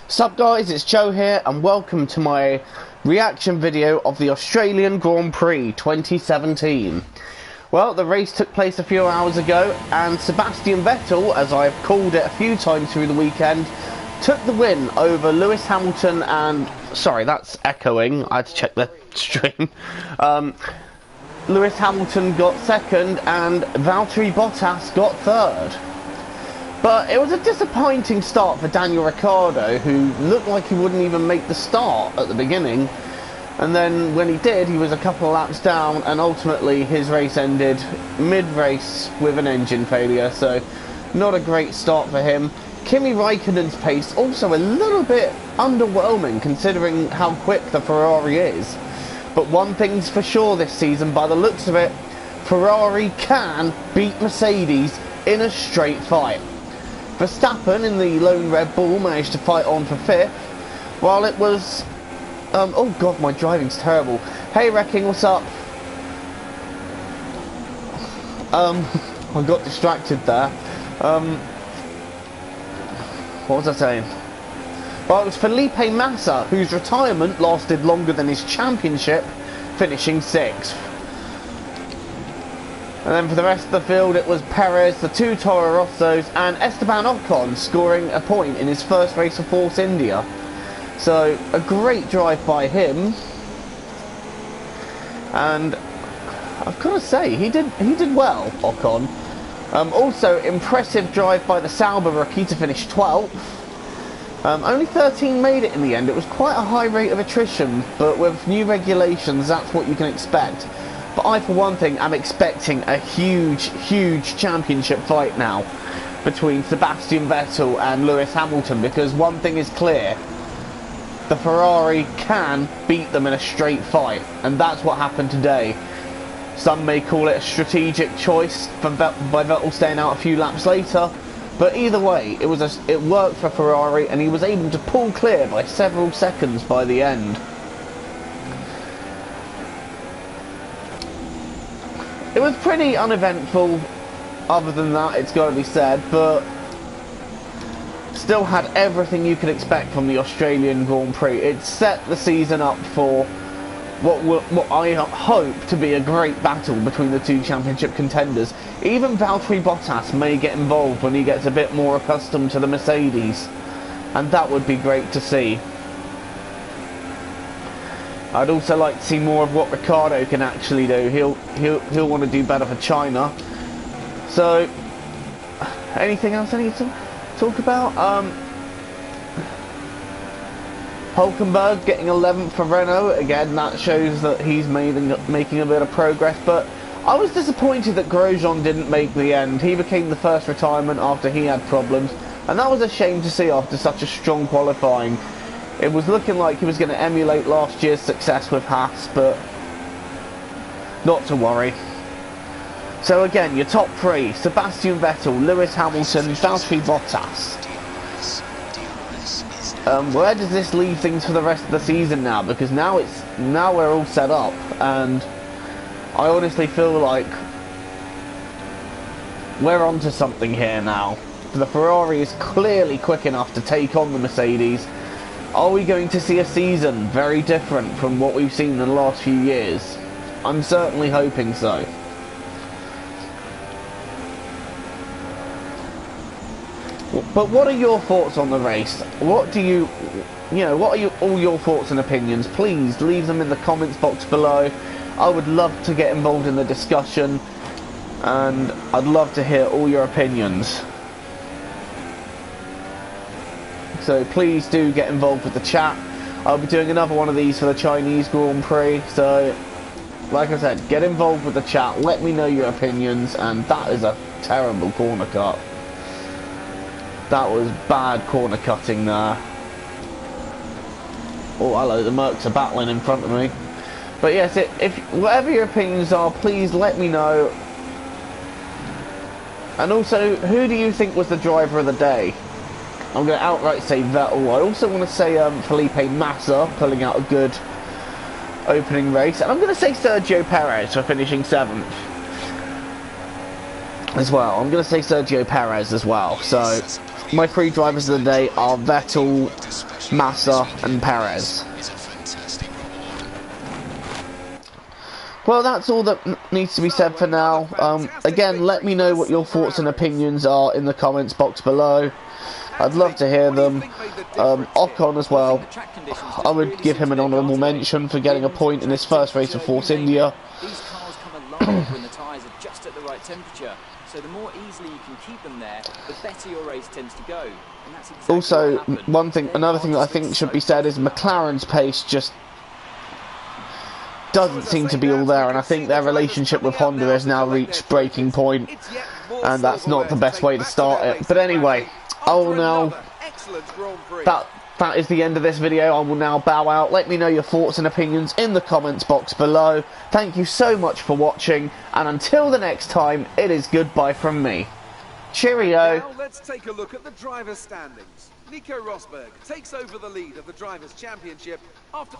Sup guys, it's Joe here and welcome to my reaction video of the Australian Grand Prix 2017. Well, the race took place a few hours ago and Sebastian Vettel, as I've called it a few times through the weekend, took the win over Lewis Hamilton and... Sorry, that's echoing, I had to check the stream. Lewis Hamilton got second and Valtteri Bottas got third. But it was a disappointing start for Daniel Ricciardo, who looked like he wouldn't even make the start at the beginning. And then when he did, he was a couple of laps down, and ultimately his race ended mid-race with an engine failure. So not a great start for him. Kimi Raikkonen's pace also a little bit underwhelming considering how quick the Ferrari is. But one thing's for sure this season, by the looks of it, Ferrari can beat Mercedes in a straight fight. Verstappen in the lone Red Bull managed to fight on for fifth, while it was... oh god, my driving's terrible. Hey Wrecking, what's up? I got distracted there. What was I saying? Well, it was Felipe Massa, whose retirement lasted longer than his championship, finishing sixth. And then for the rest of the field, it was Perez, the two Toro Rossos, and Esteban Ocon scoring a point in his first race of Force India. So, a great drive by him. And I've got to say, he did well, Ocon. Also, impressive drive by the Sauber rookie to finish 12th. Only 13 made it in the end. It was quite a high rate of attrition, but with new regulations, that's what you can expect. But I, for one thing, am expecting a huge championship fight now between Sebastian Vettel and Lewis Hamilton, because one thing is clear: the Ferrari can beat them in a straight fight, and that's what happened today. Some may call it a strategic choice by Vettel staying out a few laps later, but either way, it worked for Ferrari, and he was able to pull clear by several seconds by the end. It was pretty uneventful, other than that, it's got to be said, but still had everything you could expect from the Australian Grand Prix. It set the season up for what I hope to be a great battle between the two championship contenders. Even Valtteri Bottas may get involved when he gets a bit more accustomed to the Mercedes, and that would be great to see. I'd also like to see more of what Ricciardo can actually do. He'll want to do better for China. So, anything else I need to talk about? Hulkenberg getting 11th for Renault. Again, that shows that he's making a bit of progress. But I was disappointed that Grosjean didn't make the end. He became the first retirement after he had problems, and that was a shame to see after such a strong qualifying. It was looking like he was going to emulate last year's success with Haas, but not to worry. So again, your top three: Sebastian Vettel, Lewis Hamilton, Valtteri Bottas. Where does this leave things for the rest of the season now? Because now we're all set up, and I honestly feel like we're onto something here now. The Ferrari is clearly quick enough to take on the Mercedes. Are we going to see a season very different from what we've seen in the last few years? I'm certainly hoping so. But what are your thoughts on the race? What are all your thoughts and opinions? Please leave them in the comments box below. I would love to get involved in the discussion, and I'd love to hear all your opinions. So please do get involved with the chat. I'll be doing another one of these for the Chinese Grand Prix. So, like I said, get involved with the chat. Let me know your opinions. And that is a terrible corner cut. That was bad corner cutting there. Oh, hello, the Mercs are battling in front of me. But yes, if whatever your opinions are, please let me know. And also, who do you think was the driver of the day? I'm going to outright say Vettel. I also want to say Felipe Massa pulling out a good opening race. And I'm going to say Sergio Perez for finishing 7th as well. I'm going to say Sergio Perez as well. So, my three drivers of the day are Vettel, Massa and Perez. Well, that's all that needs to be said for now. Again, let me know what your thoughts and opinions are in the comments box below. I'd love to hear them. Ocon as well. I would give him an honourable mention for getting a point in his first race of Force India. These cars come alive when the tyres are just at the right temperature. So the more easily you can keep them there, the better your race tends to go. And that's exactly also, what happened. another thing that I think should be said is McLaren's pace just doesn't seem to be all there, and I think their relationship with Honda has now reached breaking point, and that's not the best way to start it. But anyway, I will now, that is the end of this video. I will now bow out. Let me know your thoughts and opinions in the comments box below. Thank you so much for watching, and until the next time, it is goodbye from me. Cheerio. Now let's take a look at the drivers' standings. Nico Rosberg takes over the lead of the Drivers' Championship after...